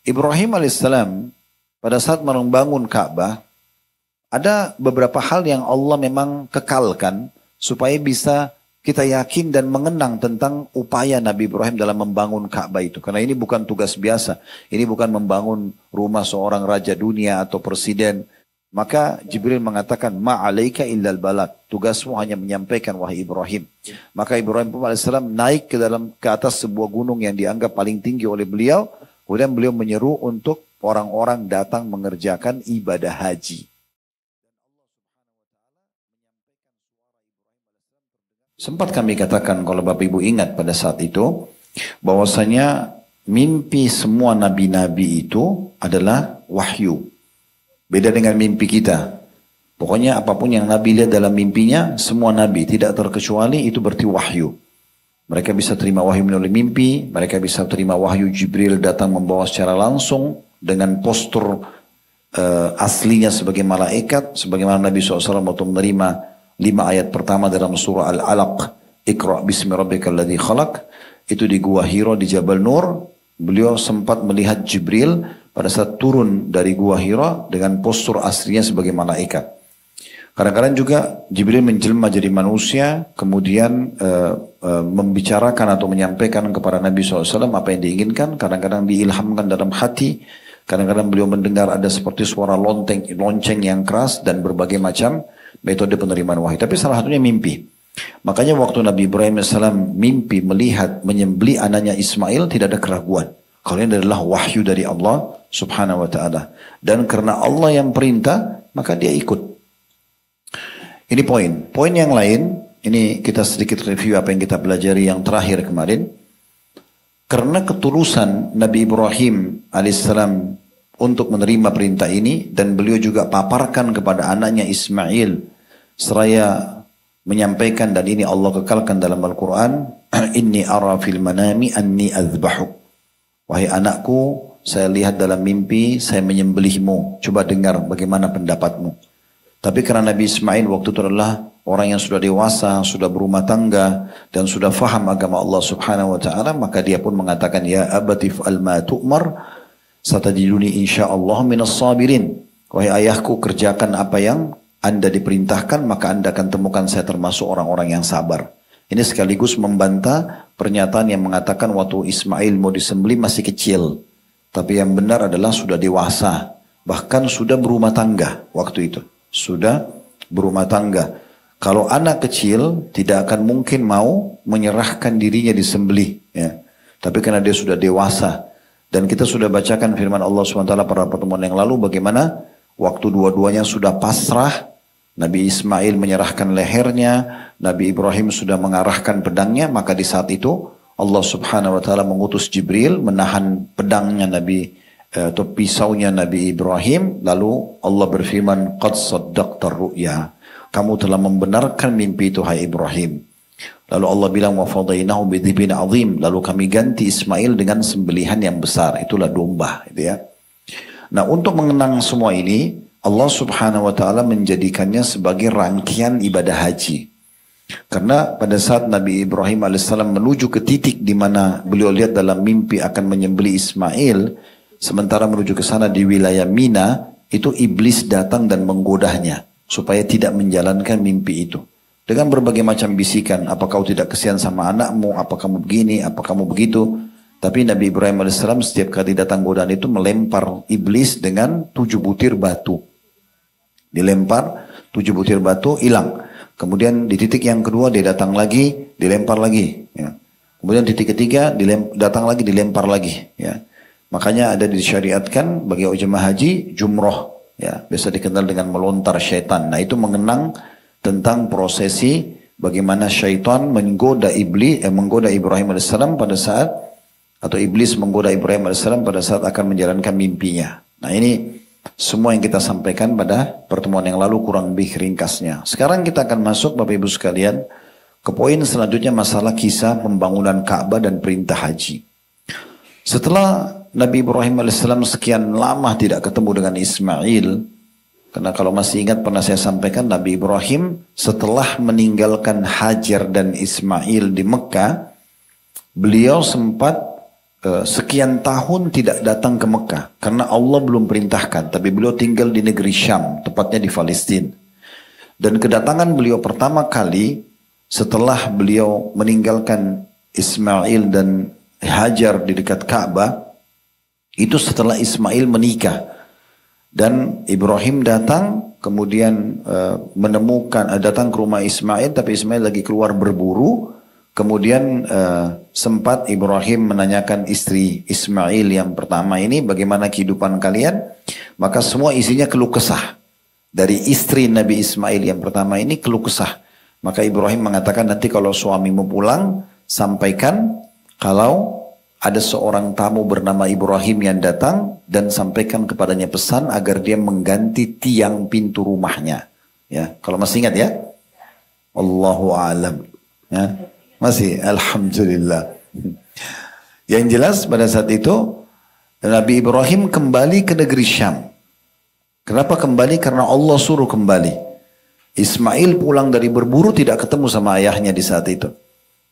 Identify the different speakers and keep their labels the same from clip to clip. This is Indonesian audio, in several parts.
Speaker 1: Ibrahim alaihissalam pada saat membangun Ka'bah, ada beberapa hal yang Allah memang kekalkan supaya bisa kita yakin dan mengenang tentang upaya Nabi Ibrahim dalam membangun Ka'bah itu. Karena ini bukan tugas biasa. Ini bukan membangun rumah seorang raja dunia atau presiden. Maka Jibril mengatakan, ma'alaika illal balad. Tugasmu hanya menyampaikan wahai Ibrahim. Maka Ibrahim AS naik ke atas sebuah gunung yang dianggap paling tinggi oleh beliau. Kemudian beliau menyeru untuk orang-orang datang mengerjakan ibadah haji. Sempat kami katakan kalau Bapak Ibu ingat pada saat itu, bahwasanya mimpi semua nabi-nabi itu adalah wahyu. Beda dengan mimpi kita. Pokoknya apapun yang Nabi lihat dalam mimpinya, semua Nabi tidak terkecuali itu berarti wahyu. Mereka bisa terima wahyu melalui mimpi, mereka bisa terima wahyu Jibril datang membawa secara langsung dengan postur aslinya sebagai malaikat, sebagaimana Nabi SAW waktu menerima 5 ayat pertama dalam surah Al-Alaq, Iqra' bismi rabbikal ladzi khalaq, itu di Gua Hira di Jabal Nur. Beliau sempat melihat Jibril pada saat turun dari Gua Hira dengan postur aslinya sebagai malaikat. Kadang-kadang juga Jibril menjelma jadi manusia, kemudian membicarakan atau menyampaikan kepada Nabi SAW apa yang diinginkan. Kadang-kadang diilhamkan dalam hati, kadang-kadang beliau mendengar ada seperti suara lonceng yang keras dan berbagai macam metode penerimaan wahyu. Tapi salah satunya mimpi. Makanya waktu Nabi Ibrahim AS mimpi melihat menyembelih anaknya Ismail, tidak ada keraguan. Kalau ini adalah wahyu dari Allah subhanahu wa ta'ala. Dan karena Allah yang perintah, maka dia ikut. Ini poin. Poin yang lain, ini kita sedikit review apa yang kita pelajari yang terakhir kemarin. Karena ketulusan Nabi Ibrahim alaihissalam untuk menerima perintah ini, dan beliau juga paparkan kepada anaknya Ismail seraya menyampaikan, dan ini Allah kekalkan dalam Al-Quran, inni ara fil manami anni azbahuk. Wahai anakku, saya lihat dalam mimpi saya menyembelihmu, coba dengar bagaimana pendapatmu. Tapi karena Nabi Ismail waktu itu adalah orang yang sudah dewasa, sudah berumah tangga, dan sudah faham agama Allah subhanahu wa ta'ala, maka dia pun mengatakan, ya abatif al-ma tu'mar, satajiduni insyaallah minas sabirin. Wahai ayahku, kerjakan apa yang Anda diperintahkan, maka Anda akan temukan saya termasuk orang-orang yang sabar. Ini sekaligus membantah pernyataan yang mengatakan waktu Ismail mau disembelih masih kecil. Tapi yang benar adalah sudah dewasa. Bahkan sudah berumah tangga waktu itu. Sudah berumah tangga. Kalau anak kecil tidak akan mungkin mau menyerahkan dirinya disembelih. Ya. Tapi karena dia sudah dewasa. Dan kita sudah bacakan firman Allah SWT pada pertemuan yang lalu bagaimana waktu dua-duanya sudah pasrah, Nabi Ismail menyerahkan lehernya, Nabi Ibrahim sudah mengarahkan pedangnya, maka di saat itu Allah Subhanahu wa taala mengutus Jibril menahan pedangnya Nabi atau pisaunya Nabi Ibrahim, lalu Allah berfirman, qad saddaqtar ru'ya. Kamu telah membenarkan mimpi itu hai Ibrahim. Lalu Allah bilang wa fadainahu bidhibin azim, lalu kami ganti Ismail dengan sembelihan yang besar, itulah domba, gitu ya. Nah, untuk mengenang semua ini, Allah Subhanahu wa taala menjadikannya sebagai rangkaian ibadah haji. Karena pada saat Nabi Ibrahim alaihissalam menuju ke titik di mana beliau lihat dalam mimpi akan menyembelih Ismail, sementara menuju ke sana di wilayah Mina, itu iblis datang dan menggodanya supaya tidak menjalankan mimpi itu. Dengan berbagai macam bisikan, apa kau tidak kesian sama anakmu, apa kamu begini, apa kamu begitu. Tapi Nabi Ibrahim AS setiap kali datang godaan itu melempar iblis dengan 7 butir batu. Dilempar 7 butir batu, hilang. Kemudian di titik yang kedua dia datang lagi, dilempar lagi. Ya. Kemudian titik ketiga datang lagi, dilempar lagi. Ya. Makanya ada disyariatkan bagi jemaah haji jumroh. Ya. Biasa dikenal dengan melontar syaitan. Nah itu mengenang tentang prosesi bagaimana syaitan menggoda Ibrahim AS pada saat, atau iblis menggoda Ibrahim AS pada saat akan menjalankan mimpinya. Nah ini semua yang kita sampaikan pada pertemuan yang lalu kurang lebih ringkasnya. Sekarang kita akan masuk Bapak Ibu sekalian ke poin selanjutnya, masalah kisah pembangunan Ka'bah dan perintah haji. Setelah Nabi Ibrahim AS sekian lama tidak ketemu dengan Ismail, karena kalau masih ingat pernah saya sampaikan, Nabi Ibrahim setelah meninggalkan Hajar dan Ismail di Mekah, beliau sempat sekian tahun tidak datang ke Mekah karena Allah belum perintahkan, tapi beliau tinggal di negeri Syam, tepatnya di Palestina. Dan kedatangan beliau pertama kali setelah beliau meninggalkan Ismail dan Hajar di dekat Ka'bah, itu setelah Ismail menikah. Dan Ibrahim datang, kemudian datang ke rumah Ismail, tapi Ismail lagi keluar berburu. Kemudian sempat Ibrahim menanyakan istri Ismail yang pertama ini, bagaimana kehidupan kalian? Maka semua isinya keluh kesah. Dari istri Nabi Ismail yang pertama ini keluh kesah. Maka Ibrahim mengatakan, nanti kalau suamimu pulang, sampaikan kalau ada seorang tamu bernama Ibrahim yang datang, dan sampaikan kepadanya pesan agar dia mengganti tiang pintu rumahnya. Ya, kalau masih ingat ya? Allahu a'lam. Ya, masih, alhamdulillah. Yang jelas pada saat itu Nabi Ibrahim kembali ke negeri Syam. Kenapa kembali? Karena Allah suruh kembali. Ismail pulang dari berburu tidak ketemu sama ayahnya di saat itu.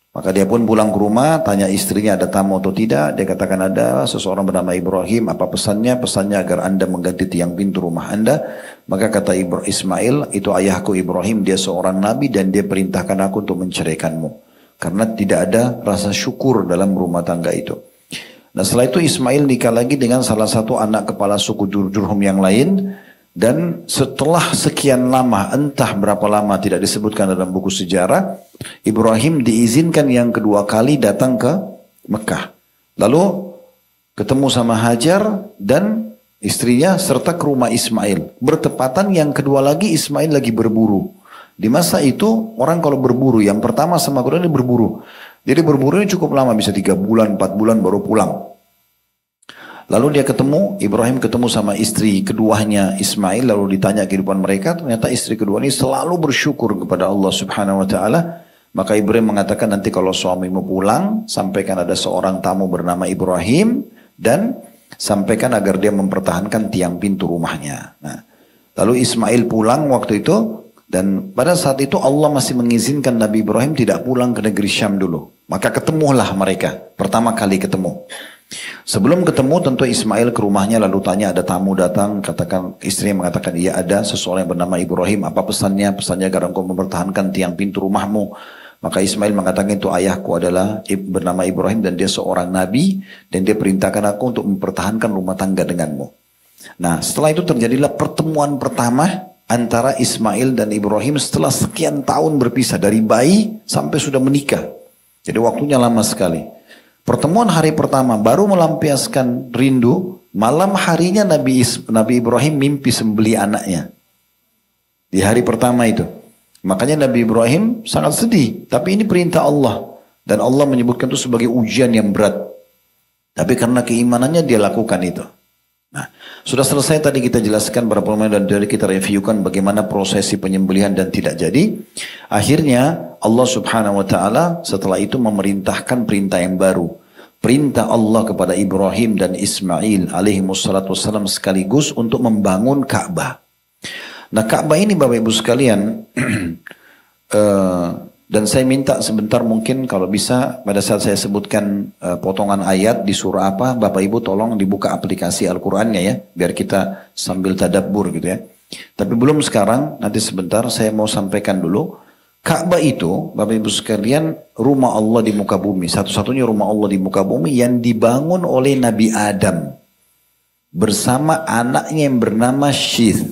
Speaker 1: Maka dia pun pulang ke rumah, tanya istrinya ada tamu atau tidak. Dia katakan ada seseorang bernama Ibrahim. Apa pesannya? Pesannya agar anda mengganti tiang pintu rumah anda. Maka kata Ismail, itu ayahku Ibrahim, dia seorang nabi dan dia perintahkan aku untuk menceraikanmu. Karena tidak ada rasa syukur dalam rumah tangga itu. Nah setelah itu Ismail nikah lagi dengan salah satu anak kepala suku Jurhum yang lain. Dan setelah sekian lama, entah berapa lama tidak disebutkan dalam buku sejarah, Ibrahim diizinkan yang kedua kali datang ke Mekah. Lalu ketemu sama Hajar dan istrinya serta ke rumah Ismail. Bertepatan yang kedua lagi Ismail lagi berburu. Di masa itu orang kalau berburu, yang pertama sama kedua ini berburu. Jadi berburu ini cukup lama, bisa 3 bulan, 4 bulan baru pulang. Lalu dia Ibrahim ketemu sama istri keduanya Ismail, lalu ditanya kehidupan mereka, ternyata istri kedua ini selalu bersyukur kepada Allah Subhanahu wa taala. Maka Ibrahim mengatakan, nanti kalau suamimu pulang, sampaikan ada seorang tamu bernama Ibrahim dan sampaikan agar dia mempertahankan tiang pintu rumahnya. Nah, lalu Ismail pulang waktu itu, dan pada saat itu Allah masih mengizinkan Nabi Ibrahim tidak pulang ke negeri Syam dulu. Maka ketemulah mereka, pertama kali ketemu. Sebelum ketemu tentu Ismail ke rumahnya lalu tanya ada tamu datang, katakan istrinya mengatakan iya ada seseorang yang bernama Ibrahim, apa pesannya? Pesannya agar engkau mempertahankan tiang pintu rumahmu. Maka Ismail mengatakan itu ayahku adalah bernama Ibrahim dan dia seorang nabi dan dia perintahkan aku untuk mempertahankan rumah tangga denganmu. Nah setelah itu terjadilah pertemuan pertama antara Ismail dan Ibrahim setelah sekian tahun berpisah dari bayi sampai sudah menikah. Jadi waktunya lama sekali. Pertemuan hari pertama baru melampiaskan rindu, malam harinya Nabi Ibrahim mimpi sembeli anaknya. Di hari pertama itu. Makanya Nabi Ibrahim sangat sedih. Tapi ini perintah Allah. Dan Allah menyebutkan itu sebagai ujian yang berat. Tapi karena keimanannya dia lakukan itu. Nah, sudah selesai tadi kita jelaskan berapa lama dan dari kita reviewkan bagaimana prosesi penyembelihan dan tidak jadi. Akhirnya Allah Subhanahu wa taala setelah itu memerintahkan perintah yang baru. Perintah Allah kepada Ibrahim dan Ismail alaihi wassalatu wassalam sekaligus untuk membangun Ka'bah. Nah, Ka'bah ini Bapak Ibu sekalian dan saya minta sebentar mungkin kalau bisa pada saat saya sebutkan potongan ayat di surah apa, Bapak Ibu tolong dibuka aplikasi Al-Qur'annya ya, biar kita sambil tadabbur gitu ya. Tapi belum sekarang, nanti sebentar saya mau sampaikan dulu. Ka'bah itu Bapak Ibu sekalian rumah Allah di muka bumi, satu-satunya rumah Allah di muka bumi yang dibangun oleh Nabi Adam bersama anaknya yang bernama Syith.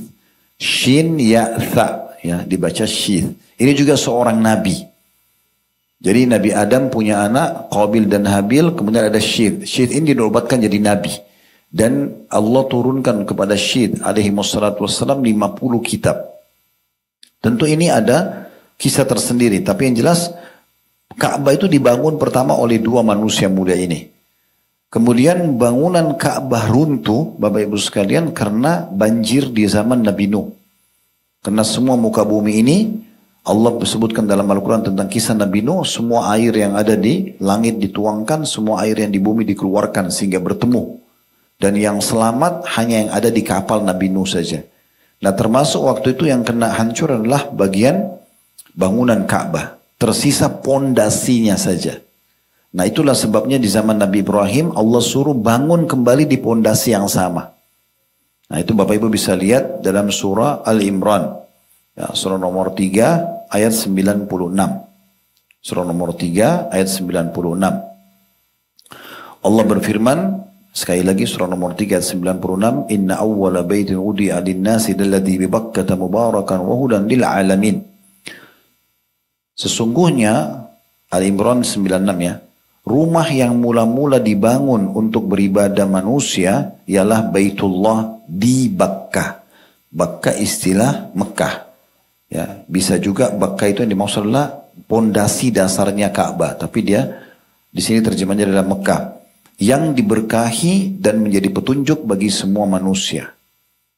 Speaker 1: Shin ya tha ya dibaca Syith. Ini juga seorang nabi. Jadi Nabi Adam punya anak Qabil dan Habil, kemudian ada Syith. Syith ini dinobatkan jadi nabi. Dan Allah turunkan kepada Syith alaihi wassalam 50 kitab. Tentu ini ada kisah tersendiri, tapi yang jelas Ka'bah itu dibangun pertama oleh 2 manusia muda ini. Kemudian bangunan Ka'bah runtuh Bapak Ibu sekalian karena banjir di zaman Nabi Nuh. Karena semua muka bumi ini Allah sebutkan dalam Al-Quran tentang kisah Nabi Nuh, semua air yang ada di langit dituangkan, semua air yang di bumi dikeluarkan sehingga bertemu. Dan yang selamat hanya yang ada di kapal Nabi Nuh saja. Nah termasuk waktu itu yang kena hancur adalah bagian bangunan Ka'bah. Tersisa pondasinya saja. Nah itulah sebabnya di zaman Nabi Ibrahim Allah suruh bangun kembali di pondasi yang sama. Nah itu Bapak Ibu bisa lihat dalam surah Al-Imran. Ya, surah nomor 3 ayat 96. Surah nomor 3 ayat 96. Allah berfirman, sekali lagi surah nomor 3 ayat 96, Inna awwala baitin udi'a lin-nasi alladhi bi Bakkata mubarakan wa hudan lil alamin. Sesungguhnya Al-Imran 96 ya, rumah yang mula-mula dibangun untuk beribadah manusia ialah Baitullah di Bakkah. Bakkah istilah Mekah. Ya, bisa juga Bakkah itu yang dimaksud adalah pondasi dasarnya Ka'bah, tapi dia di sini terjemahnya adalah Mekah yang diberkahi dan menjadi petunjuk bagi semua manusia.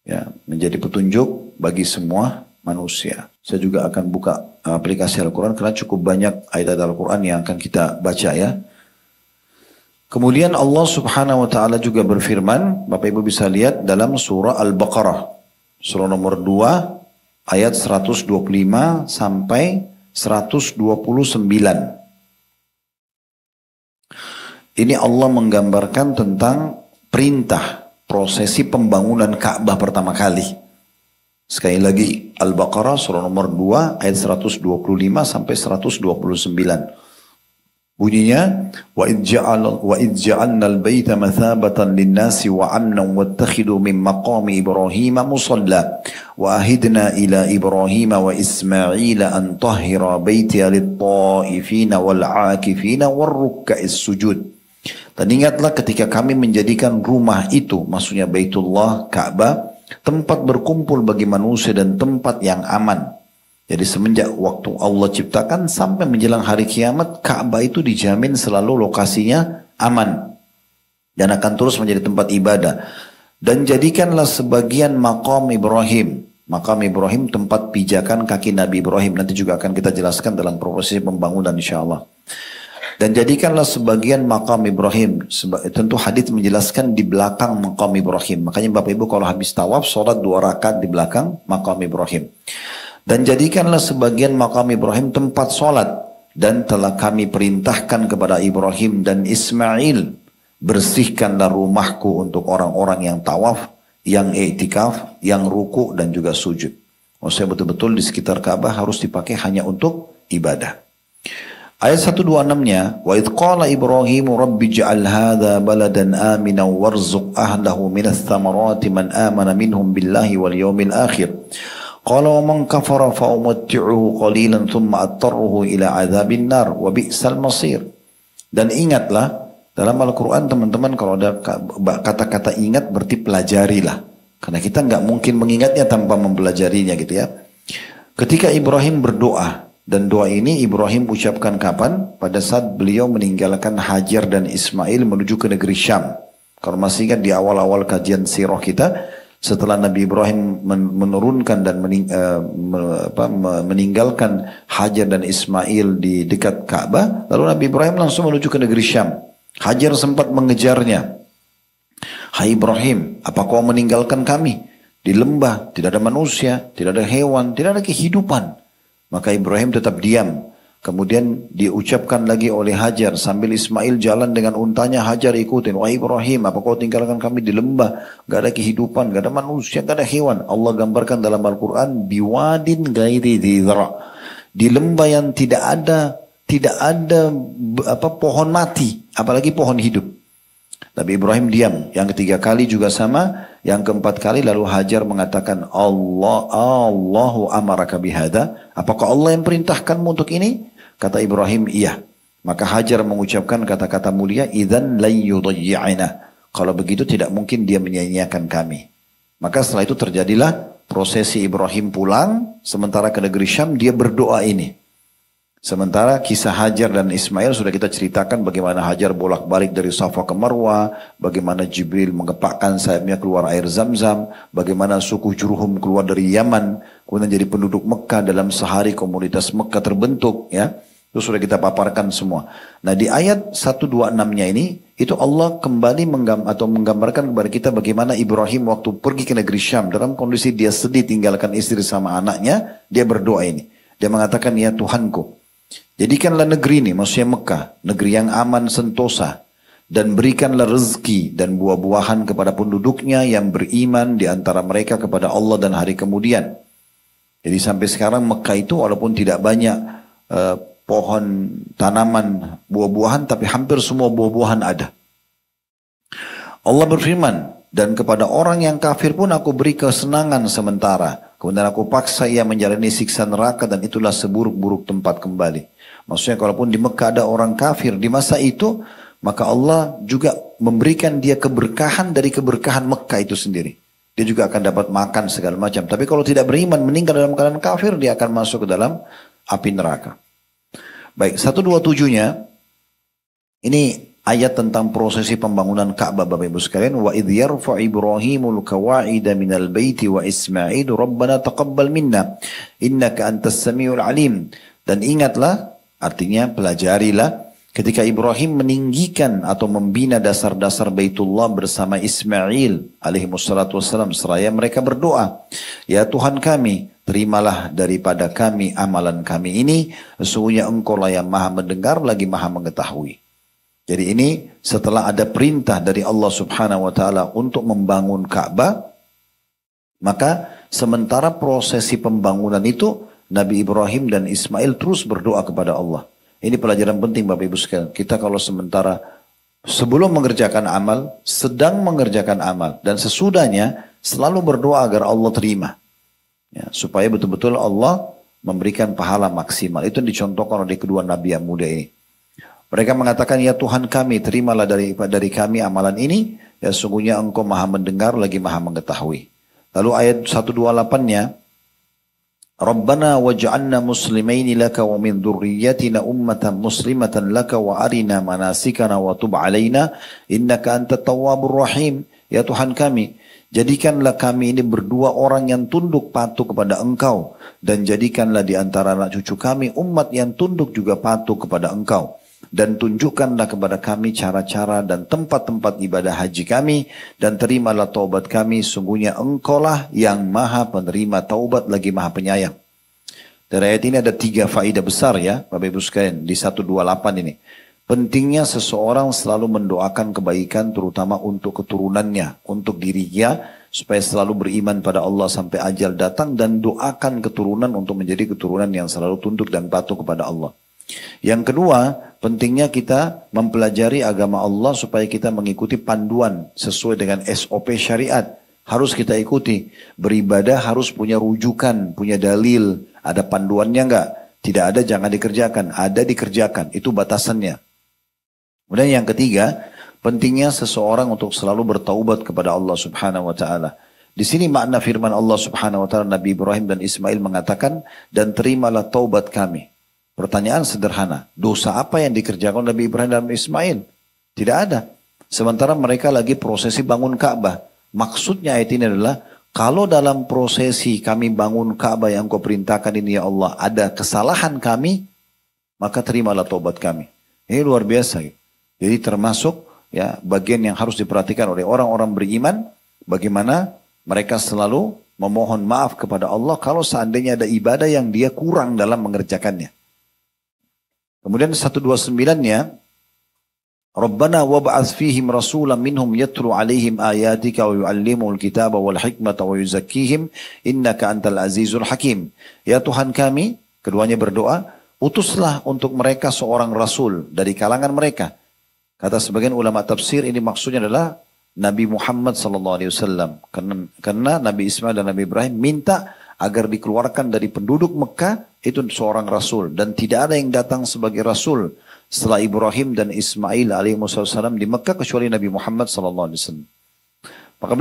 Speaker 1: Ya, menjadi petunjuk bagi semua manusia. Saya juga akan buka aplikasi Al-Quran karena cukup banyak ayat-ayat Al-Quran yang akan kita baca ya. Kemudian Allah Subhanahu wa taala juga berfirman, Bapak Ibu bisa lihat dalam surah Al-Baqarah, surah nomor 2 ayat 125 sampai 129. Ini Allah menggambarkan tentang perintah prosesi pembangunan Ka'bah pertama kali. Sekali lagi Al-Baqarah surah nomor 2 ayat 125 sampai 129. Bunyinya, wa idh ja'alna al-baita mathabatan lin-nasi wa amnan wattakhidhu min maqami Ibrahim musalla wa ahidna ila Ibrahim wa Ismail an tahhira baitiya lit-ta'ifina wal-'akifina war-rukka'is sujud. Dan ingatlah ketika kami menjadikan rumah itu, maksudnya Baitullah, Ka'bah, tempat berkumpul bagi manusia dan tempat yang aman. Jadi semenjak waktu Allah ciptakan sampai menjelang hari kiamat, Ka'bah itu dijamin selalu lokasinya aman. Dan akan terus menjadi tempat ibadah. Dan jadikanlah sebagian maqam Ibrahim. Maqam Ibrahim tempat pijakan kaki Nabi Ibrahim. Nanti juga akan kita jelaskan dalam proses pembangunan insyaAllah. Dan jadikanlah sebagian maqam Ibrahim. Tentu hadits menjelaskan di belakang maqam Ibrahim. Makanya Bapak Ibu kalau habis tawaf, sholat 2 rakaat di belakang maqam Ibrahim. Dan jadikanlah sebagian maqam Ibrahim tempat sholat. Dan telah kami perintahkan kepada Ibrahim dan Ismail, bersihkanlah rumahku untuk orang-orang yang tawaf, yang i'tikaf, yang ruku dan juga sujud. Maksudnya betul-betul di sekitar Ka'bah harus dipakai hanya untuk ibadah. Ayat 126-nya, wa idh qala Ibrahim rabbi ja'al hadha baladan aminan warzuq ahlahu minas thamarati man amana minhum billahi wal yawmil akhir. Qala wa man kafara fa umatti'uhu qalilan thumma attarruhu ila adzabin nar wa bi'sal masir. Dan ingatlah dalam Al-Quran teman-teman, kalau ada kata-kata ingat berarti pelajarilah. Karena kita nggak mungkin mengingatnya tanpa mempelajarinya gitu ya. Ketika Ibrahim berdoa, dan doa ini Ibrahim ucapkan kapan? Pada saat beliau meninggalkan Hajar dan Ismail menuju ke negeri Syam. Kalau masih ingat di awal-awal kajian sirah kita, setelah Nabi Ibrahim menurunkan dan meninggalkan Hajar dan Ismail di dekat Ka'bah, lalu Nabi Ibrahim langsung menuju ke negeri Syam. Hajar sempat mengejarnya. Hai Ibrahim, apa kau meninggalkan kami? Di lembah, tidak ada manusia, tidak ada hewan, tidak ada kehidupan. Maka Ibrahim tetap diam. Kemudian diucapkan lagi oleh Hajar sambil Ismail jalan dengan untanya, Hajar ikutin. Wahai Ibrahim, apa kau tinggalkan kami di lembah? Gak ada kehidupan, gak ada manusia, gak ada hewan. Allah gambarkan dalam Al-Quran, biwadin gairi dhidra. Di lembah yang tidak ada pohon mati, apalagi pohon hidup. Nabi Ibrahim diam. Yang ketiga kali juga sama. Yang keempat kali lalu Hajar mengatakan, Allahu amaraka bihada. Apakah Allah yang perintahkanmu untuk ini? Kata Ibrahim, iya. Maka Hajar mengucapkan kata-kata mulia, idzan la yudayyi'ana. Kalau begitu tidak mungkin dia menyia-nyiakan kami. Maka setelah itu terjadilah prosesi Ibrahim pulang. Sementara ke negeri Syam dia berdoa ini. Sementara kisah Hajar dan Ismail sudah kita ceritakan bagaimana Hajar bolak-balik dari Safa ke Marwah, bagaimana Jibril mengepakkan sayapnya keluar air Zam-Zam, bagaimana suku Jurhum keluar dari Yaman, kemudian jadi penduduk Mekah, dalam sehari komunitas Mekah terbentuk, ya. Itu sudah kita paparkan semua. Nah di ayat 126-nya ini, itu Allah kembali menggambarkan kepada kita bagaimana Ibrahim waktu pergi ke negeri Syam, dalam kondisi dia sedih tinggalkan istri sama anaknya, dia berdoa ini. Dia mengatakan, ya Tuhanku, Jadikanlah negeri ini, maksudnya Mekah, negeri yang aman sentosa. Dan berikanlah rezeki dan buah-buahan kepada penduduknya yang beriman di antara mereka kepada Allah dan hari kemudian. Jadi sampai sekarang Mekah itu walaupun tidak banyak pohon, tanaman, buah-buahan, tapi hampir semua buah-buahan ada. Allah berfirman, dan kepada orang yang kafir pun aku beri kesenangan sementara. Kemudian aku paksa ia menjalani siksa neraka dan itulah seburuk-buruk tempat kembali. Maksudnya kalaupun di Mekah ada orang kafir di masa itu, maka Allah juga memberikan dia keberkahan dari keberkahan Mekah itu sendiri. Dia juga akan dapat makan segala macam. Tapi kalau tidak beriman, meninggal dalam keadaan kafir, dia akan masuk ke dalam api neraka. Baik, 127-nya, ini ayat tentang prosesi pembangunan Ka'bah Bapak Ibu sekalian. Wa idh yarfa' Ibrahimul qawa'ida minal baiti wa Ismailu Rabbana taqabbal minna innaka antas samiul alim. Dan ingatlah, artinya pelajarilah, ketika Ibrahim meninggikan atau membina dasar-dasar Baitullah bersama Ismail alaihi wassalatu wassalam, seraya mereka berdoa, ya Tuhan kami, terimalah daripada kami amalan kami ini, sesungguhnya Engkau lah yang maha mendengar lagi maha mengetahui. Jadi ini setelah ada perintah dari Allah subhanahu wa ta'ala untuk membangun Ka'bah, maka sementara prosesi pembangunan itu, Nabi Ibrahim dan Ismail terus berdoa kepada Allah. Ini pelajaran penting Bapak Ibu sekalian. Kita kalau sementara sebelum mengerjakan amal, sedang mengerjakan amal, dan sesudahnya selalu berdoa agar Allah terima. Ya, supaya betul-betul Allah memberikan pahala maksimal. Itu yang dicontohkan oleh kedua Nabi yang muda ini. Mereka mengatakan, ya Tuhan kami, terimalah dari kami amalan ini, ya sungguhnya Engkau maha mendengar lagi maha mengetahui. Lalu ayat 128-nya, Rabbana waj'alna muslimaini laka wa min dhurriyyatina ummatan muslimatan laka wa arina manasikana wa tub alaina innaka antat tawwabur rahim. Ya Tuhan kami, jadikanlah kami ini berdua orang yang tunduk patuh kepada Engkau, dan jadikanlah di antara anak cucu kami umat yang tunduk juga patuh kepada Engkau. Dan tunjukkanlah kepada kami cara-cara dan tempat-tempat ibadah haji kami, dan terimalah taubat kami, sungguhnya Engkaulah yang maha penerima taubat lagi maha penyayang. Dari ayat ini ada 3 faedah besar ya Bapak Ibu sekalian di 128 ini. Pentingnya seseorang selalu mendoakan kebaikan terutama untuk keturunannya, untuk dirinya, supaya selalu beriman pada Allah sampai ajal datang, dan doakan keturunan untuk menjadi keturunan yang selalu tunduk dan patuh kepada Allah. Yang kedua, pentingnya kita mempelajari agama Allah supaya kita mengikuti panduan sesuai dengan SOP syariat. Harus kita ikuti. Beribadah harus punya rujukan, punya dalil. Ada panduannya enggak? Tidak ada, jangan dikerjakan. Ada, dikerjakan. Itu batasannya. Kemudian yang ketiga, pentingnya seseorang untuk selalu bertaubat kepada Allah subhanahu wa ta'ala. Di sini makna firman Allah subhanahu wa ta'ala, Nabi Ibrahim dan Ismail mengatakan, dan terimalah taubat kami. Pertanyaan sederhana, dosa apa yang dikerjakan Nabi Ibrahim dan Ismail? Tidak ada. Sementara mereka lagi prosesi bangun Ka'bah. Maksudnya ayat ini adalah, kalau dalam prosesi kami bangun Ka'bah yang Kau perintahkan ini ya Allah, ada kesalahan kami, maka terimalah taubat kami. Ini luar biasa. Jadi termasuk ya bagian yang harus diperhatikan oleh orang-orang beriman, bagaimana mereka selalu memohon maaf kepada Allah kalau seandainya ada ibadah yang dia kurang dalam mengerjakannya. Kemudian 129-nya, Rabbana wab'ats fihim rasulan minhum yatlu alaihim ayatika wa yu'allimul kitaba wal hikmata wa yuzakkihim innaka antal azizul hakim. Ya Tuhan kami, keduanya berdoa, utuslah untuk mereka seorang rasul dari kalangan mereka. Kata sebagian ulama tafsir, ini maksudnya adalah Nabi Muhammad SAW. Karena Nabi Ismail dan Nabi Ibrahim minta agar dikeluarkan dari penduduk Mekah, itu seorang rasul. Dan tidak ada yang datang sebagai rasul setelah Ibrahim dan Ismail alaihissalam di Mekah kecuali Nabi Muhammad SAW. Maka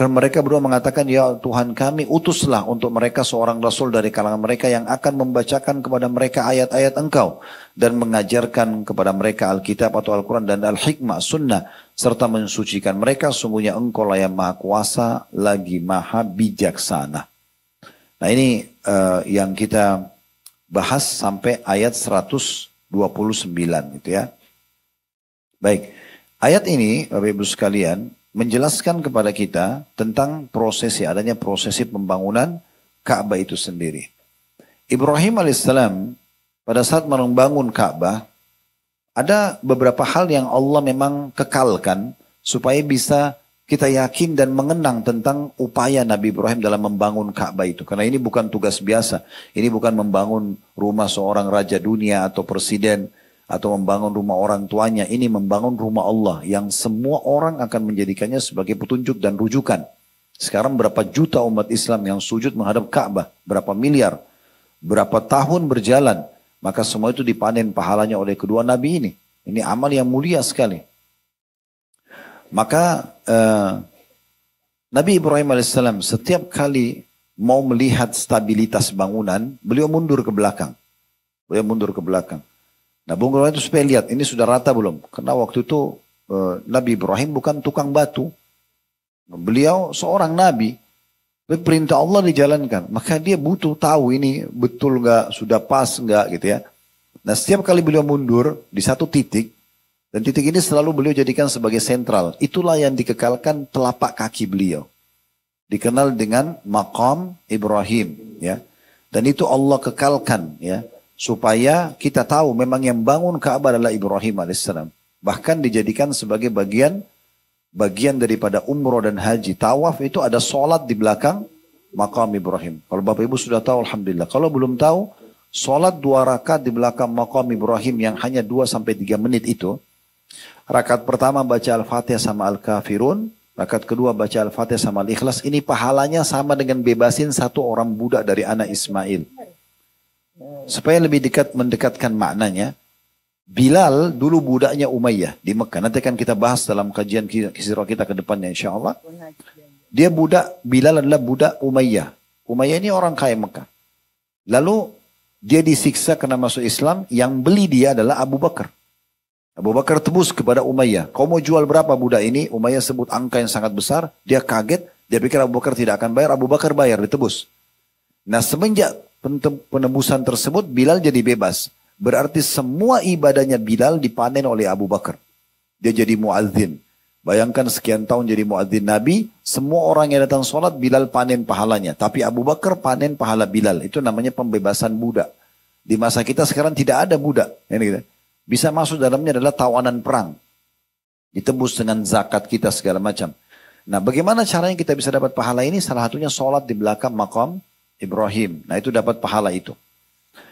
Speaker 1: mereka berdua mengatakan, ya Tuhan kami, utuslah untuk mereka seorang rasul dari kalangan mereka yang akan membacakan kepada mereka ayat-ayat Engkau dan mengajarkan kepada mereka Alkitab atau Al-Quran dan Al-Hikmah, Sunnah, serta mensucikan mereka. Sungguhnya Engkau lah yang maha kuasa lagi maha bijaksana. Nah ini yang kita bahas sampai ayat 129 gitu ya. Baik, ayat ini Bapak Ibu sekalian menjelaskan kepada kita tentang adanya prosesi pembangunan Ka'bah itu sendiri. Ibrahim alaihissalam pada saat membangun Ka'bah, ada beberapa hal yang Allah memang kekalkan supaya bisa kita yakin dan mengenang tentang upaya Nabi Ibrahim dalam membangun Ka'bah itu. Karena ini bukan tugas biasa. Ini bukan membangun rumah seorang raja dunia atau presiden atau membangun rumah orang tuanya. Ini membangun rumah Allah yang semua orang akan menjadikannya sebagai petunjuk dan rujukan. Sekarang berapa juta umat Islam yang sujud menghadap Ka'bah, berapa miliar, berapa tahun berjalan, maka semua itu dipanen pahalanya oleh kedua nabi ini. Ini amal yang mulia sekali. Maka Nabi Ibrahim alaihissalam setiap kali mau melihat stabilitas bangunan, beliau mundur ke belakang. Beliau mundur ke belakang. Nah, Bung Ibrahim itu supaya lihat, ini sudah rata belum? Karena waktu itu Nabi Ibrahim bukan tukang batu. Beliau seorang nabi. Perintah Allah dijalankan. Maka dia butuh tahu ini betul nggak, sudah pas nggak gitu ya. Nah, setiap kali beliau mundur di satu titik, dan titik ini selalu beliau jadikan sebagai sentral. Itulah yang dikekalkan telapak kaki beliau. Dikenal dengan Maqam Ibrahim. Ya. Dan itu Allah kekalkan. Ya, supaya kita tahu memang yang bangun Ka'bah adalah Ibrahim alaihissalam. Bahkan dijadikan sebagai bagian daripada umroh dan haji. Tawaf itu ada sholat di belakang Maqam Ibrahim. Kalau Bapak Ibu sudah tahu, alhamdulillah. Kalau belum tahu, sholat 2 rakaat di belakang Maqam Ibrahim yang hanya 2-3 menit itu. Rakaat pertama baca Al-Fatihah sama Al-Kafirun. Rakaat kedua baca Al-Fatihah sama Al-Ikhlas. Ini pahalanya sama dengan bebasin satu orang budak dari anak Ismail. Supaya lebih mendekatkan maknanya. Bilal dulu budaknya Umayyah di Mekah. Nanti akan kita bahas dalam kajian kisirah kita ke depannya insya Allah. Bilal adalah budak Umayyah. Umayyah ini orang kaya Mekah. Lalu dia disiksa karena masuk Islam. Yang beli dia adalah Abu Bakar. Abu Bakar tebus kepada Umayyah. Kau mau jual berapa budak ini? Umayyah sebut angka yang sangat besar. Dia kaget. Dia pikir Abu Bakar tidak akan bayar. Abu Bakar bayar, ditebus. Nah, semenjak penebusan tersebut, Bilal jadi bebas. Berarti semua ibadahnya Bilal dipanen oleh Abu Bakar. Dia jadi muadzin. Bayangkan sekian tahun jadi muadzin Nabi. Semua orang yang datang sholat, Bilal panen pahalanya. Tapi Abu Bakar panen pahala Bilal. Itu namanya pembebasan budak. Di masa kita sekarang tidak ada budak. Ini gitu. Bisa masuk dalamnya adalah tawanan perang. Ditebus dengan zakat kita segala macam. Nah, bagaimana caranya kita bisa dapat pahala ini? Salah satunya sholat di belakang Maqam Ibrahim. Nah, itu dapat pahala itu.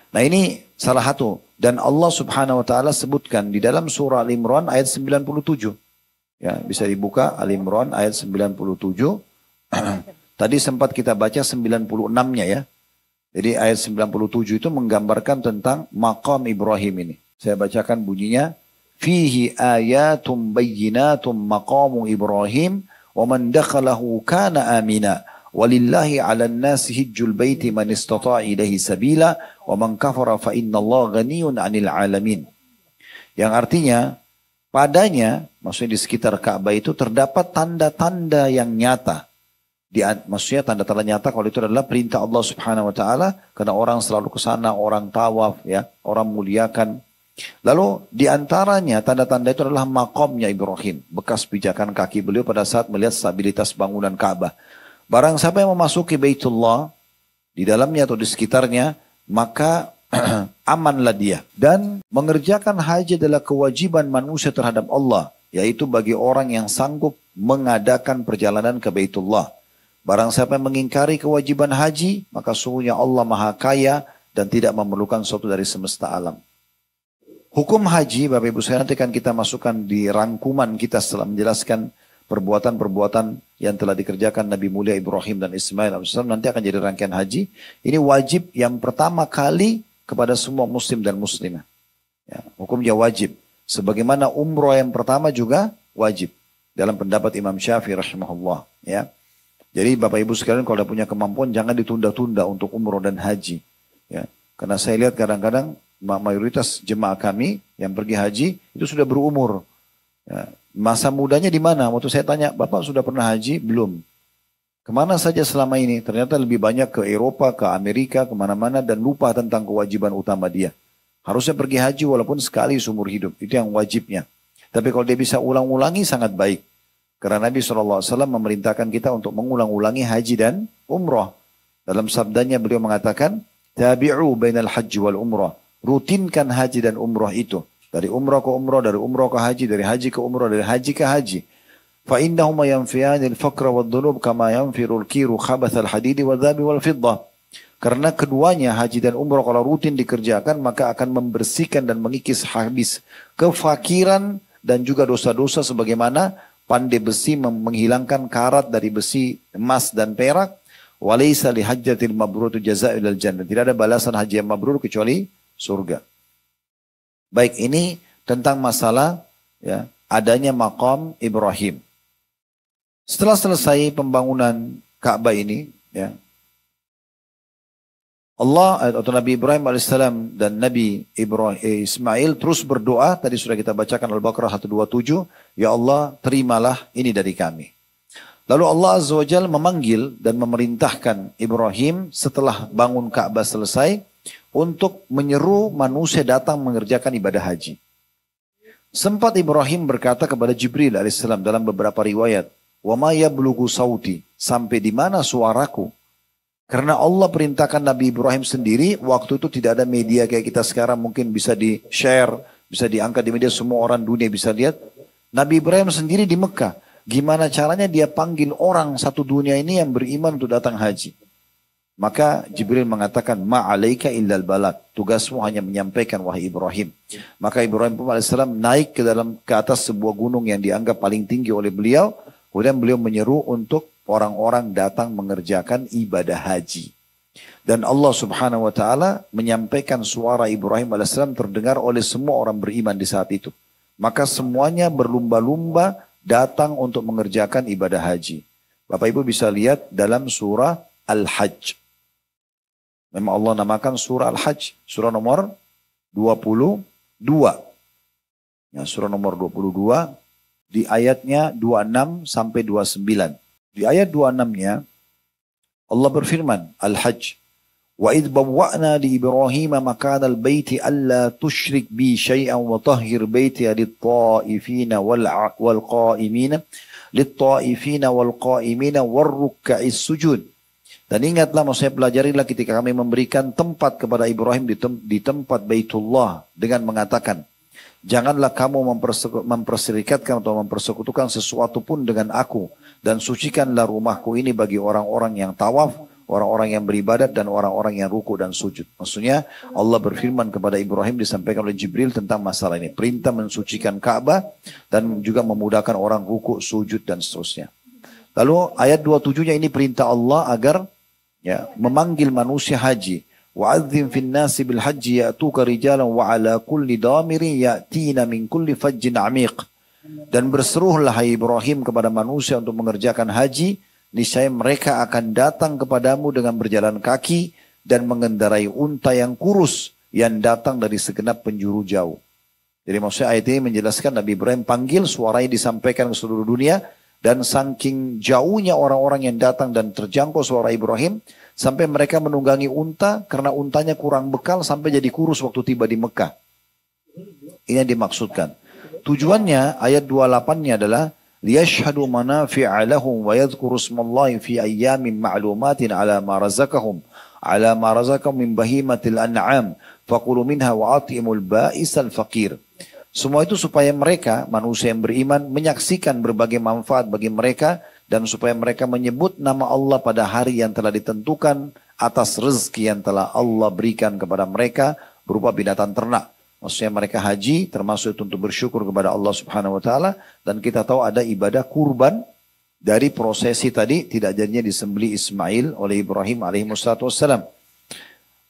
Speaker 1: Nah, ini salah satu. Dan Allah subhanahu wa ta'ala sebutkan di dalam surah Al-Imran ayat 97. Ya, bisa dibuka Al-Imran ayat 97. Tadi sempat kita baca 96-nya ya. Jadi ayat 97 itu menggambarkan tentang Maqam Ibrahim ini. Saya bacakan bunyinya. Fihi ayatum bayyinatum maqamu Ibrahim wa man dakhalahu kana amina. Walillahi 'alan nasi hijjul baiti man istata'a ilaihi sabila wa man kafara fa innallaha ghaniyun 'anil 'alamin. Yang artinya padanya, maksudnya di sekitar Ka'bah itu terdapat tanda-tanda yang nyata. Maksudnya tanda-tanda nyata kalau itu adalah perintah Allah Subhanahu wa taala karena orang selalu ke sana, orang tawaf ya, orang muliakan. Lalu diantaranya tanda-tanda itu adalah makomnya Ibrahim. Bekas pijakan kaki beliau pada saat melihat stabilitas bangunan Ka'bah. Barang siapa yang memasuki Baitullah, di dalamnya atau di sekitarnya, maka amanlah dia. Dan mengerjakan haji adalah kewajiban manusia terhadap Allah. Yaitu bagi orang yang sanggup mengadakan perjalanan ke Baitullah. Barang siapa yang mengingkari kewajiban haji, maka sungguhnya Allah Maha Kaya dan tidak memerlukan sesuatu dari semesta alam. Hukum haji, Bapak Ibu sekalian, nanti akan kita masukkan di rangkuman kita setelah menjelaskan perbuatan-perbuatan yang telah dikerjakan Nabi mulia Ibrahim dan Ismail AS. Nanti akan jadi rangkaian haji. Ini wajib yang pertama kali kepada semua muslim dan muslimah. Ya, hukumnya wajib. Sebagaimana umroh yang pertama juga wajib. Dalam pendapat Imam Syafi'i rahimahullah. Ya. Jadi Bapak Ibu sekalian kalau ada punya kemampuan jangan ditunda-tunda untuk umroh dan haji. Ya. Karena saya lihat kadang-kadang mayoritas jemaah kami yang pergi haji itu sudah berumur. Ya, masa mudanya di mana? Waktu saya tanya, Bapak sudah pernah haji? Belum. Kemana saja selama ini? Ternyata lebih banyak ke Eropa, ke Amerika, kemana-mana dan lupa tentang kewajiban utama dia. Harusnya pergi haji walaupun sekali seumur hidup. Itu yang wajibnya. Tapi kalau dia bisa ulang-ulangi sangat baik. Karena Nabi SAW memerintahkan kita untuk mengulang-ulangi haji dan umrah. Dalam sabdanya beliau mengatakan, Tabi'u bainal haji wal umrah. rutinkan haji dan umroh itu. Dari umroh ke umroh, dari umroh ke haji, dari haji ke umroh, dari haji ke haji. فَإِنَّهُمَا يَنْفِيَانِ الْفَقْرَ وَالذُّنُوبِ كَمَا يَنْفِرُ الْكِيرُ خَبَثَ الْحَدِيدِ وَالذَّهَبِ وَالْفِضَّةِ. Karena keduanya haji dan umroh kalau rutin dikerjakan maka akan membersihkan dan mengikis habis kefakiran dan juga dosa-dosa sebagaimana pandai besi menghilangkan karat dari besi emas dan perak. Walaysa li hajjatil mabrur jazaa'ul jannah. Tidak ada balasan haji yang mabrur kecuali surga. Baik, ini tentang masalah ya adanya maqam Ibrahim. Setelah selesai pembangunan Ka'bah ini, ya, Allah atau Nabi Ibrahim alaihissalam dan Nabi Ismail terus berdoa. Tadi sudah kita bacakan Al-Baqarah 127. Ya Allah, terimalah ini dari kami. Lalu Allah Azza wa Jalla memanggil dan memerintahkan Ibrahim setelah bangun Ka'bah selesai untuk menyeru manusia datang mengerjakan ibadah haji. Sempat Ibrahim berkata kepada Jibril alaihissalam dalam beberapa riwayat, "Wa ma yablughu sauti," sampai di mana suaraku? Karena Allah perintahkan Nabi Ibrahim sendiri, waktu itu tidak ada media kayak kita sekarang mungkin bisa di-share, bisa diangkat di media, semua orang dunia bisa lihat. Nabi Ibrahim sendiri di Mekah, gimana caranya dia panggil orang satu dunia ini yang beriman untuk datang haji? Maka Jibril mengatakan, "Ma'alaika illal balad." Tugasmu hanya menyampaikan wahai Ibrahim. Maka Ibrahim AS naik ke atas sebuah gunung yang dianggap paling tinggi oleh beliau. Kemudian beliau menyeru untuk orang-orang datang mengerjakan ibadah haji. Dan Allah Subhanahu wa taala menyampaikan suara Ibrahim AS terdengar oleh semua orang beriman di saat itu. Maka semuanya berlumba-lumba datang untuk mengerjakan ibadah haji. Bapak Ibu bisa lihat dalam surah Al-Hajj. Memang Allah namakan surah Al-Hajj, surah nomor 22. Ya, surah nomor 22 di ayatnya 26 sampai 29. Di ayat 26-nya Allah berfirman, Al-Hajj, "Wa idh bawwa'na li Ibrahim makana al-baiti alla tusyrik bi syai'an wa tahhir baiti lit-ta'ifina wal-qa'imina lit-ta'ifina wal-qa'imina war-ruk'is sujud." Dan ingatlah, maksudnya pelajarilah ketika kami memberikan tempat kepada Ibrahim di tempat Baitullah dengan mengatakan, janganlah kamu memperserikatkan atau mempersekutukan sesuatu pun dengan aku. Dan sucikanlah rumahku ini bagi orang-orang yang tawaf, orang-orang yang beribadat, dan orang-orang yang ruku dan sujud. Maksudnya Allah berfirman kepada Ibrahim, disampaikan oleh Jibril tentang masalah ini. Perintah mensucikan Ka'bah dan juga memudahkan orang ruku, sujud, dan seterusnya. Lalu ayat 27-nya ini perintah Allah agar ya memanggil manusia haji. وَعَذِّمْ فِي النَّاسِ بِالْحَجِّ يَأْتُوكَ رِجَالًا وَعَلَى كُلِّ ضَامِرٍ يَأْتِينَ مِنْ كُلِّ فَجٍّ عَمِيقٍ. Dan berseruhlah hai Ibrahim kepada manusia untuk mengerjakan haji, niscaya mereka akan datang kepadamu dengan berjalan kaki dan mengendarai unta yang kurus yang datang dari segenap penjuru jauh. Jadi maksudnya ayat ini menjelaskan Nabi Ibrahim panggil, suaranya disampaikan ke seluruh dunia, dan saking jauhnya orang-orang yang datang dan terjangkau suara Ibrahim, sampai mereka menunggangi unta karena untanya kurang bekal sampai jadi kurus waktu tiba di Mekah. Ini yang dimaksudkan. Tujuannya ayat 28-nya adalah liyashhadu manafi'a lahum wa yadhkuru ismallahi fi ayyamin ma'lumatin ala ma razaqahum min bahimatil an'am faqulu minha wa atimul ba'isal faqir. Semua itu supaya mereka, manusia yang beriman, menyaksikan berbagai manfaat bagi mereka dan supaya mereka menyebut nama Allah pada hari yang telah ditentukan atas rezeki yang telah Allah berikan kepada mereka berupa binatang ternak. Maksudnya mereka haji termasuk itu untuk bersyukur kepada Allah Subhanahu wa taala, dan kita tahu ada ibadah kurban dari prosesi tadi tidak jadinya disembelih Ismail oleh Ibrahim alaihi wassalam.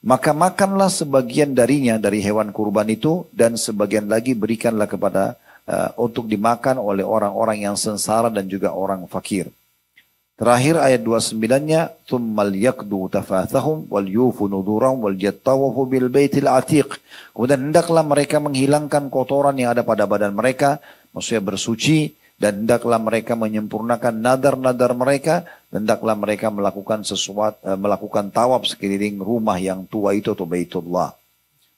Speaker 1: Maka makanlah sebagian darinya dari hewan kurban itu dan sebagian lagi berikanlah kepada untuk dimakan oleh orang-orang yang sengsara dan juga orang fakir. Terakhir ayat 29-nya, "Tsummal yaqdu tafathahum wal yufu nudurahum wal yattawafu bil baitil atiq." Kemudian hendaklah mereka menghilangkan kotoran yang ada pada badan mereka, maksudnya bersuci, dan hendaklah mereka menyempurnakan nadar-nadar mereka, dan hendaklah mereka melakukan tawaf sekeliling rumah yang tua itu atau Baitullah.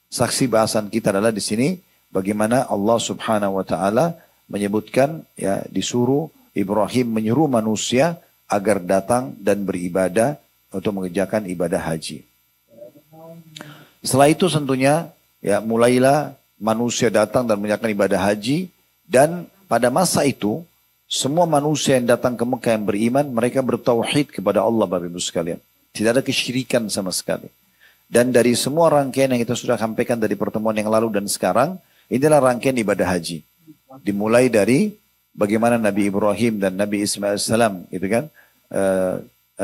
Speaker 1: Saksi bahasan kita adalah di sini bagaimana Allah Subhanahu wa taala menyebutkan ya disuruh Ibrahim menyuruh manusia agar datang dan beribadah untuk mengerjakan ibadah haji. Setelah itu tentunya ya mulailah manusia datang dan menjalankan ibadah haji, dan pada masa itu semua manusia yang datang ke Mekah yang beriman, mereka bertauhid kepada Allah Bapak Ibu sekalian. Tidak ada kesyirikan sama sekali. Dan dari semua rangkaian yang kita sudah sampaikan dari pertemuan yang lalu dan sekarang, inilah rangkaian ibadah haji. Dimulai dari bagaimana Nabi Ibrahim dan Nabi Ismail salam, gitu kan?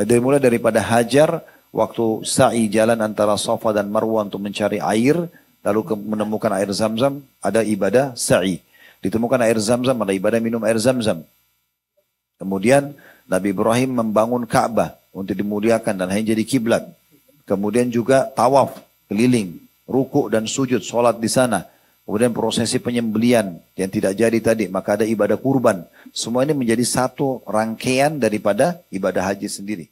Speaker 1: Dimulai daripada Hajar waktu sa'i jalan antara Safa dan Marwah untuk mencari air, lalu menemukan air Zam-Zam, ada ibadah sa'i. Ditemukan air Zam-Zam, ada ibadah minum air Zam-Zam. Kemudian Nabi Ibrahim membangun Ka'bah untuk dimuliakan dan hanya jadi kiblat. Kemudian juga tawaf keliling, rukuk dan sujud, sholat di sana. Kemudian prosesi penyembelian yang tidak jadi tadi, maka ada ibadah kurban. Semua ini menjadi satu rangkaian daripada ibadah haji sendiri.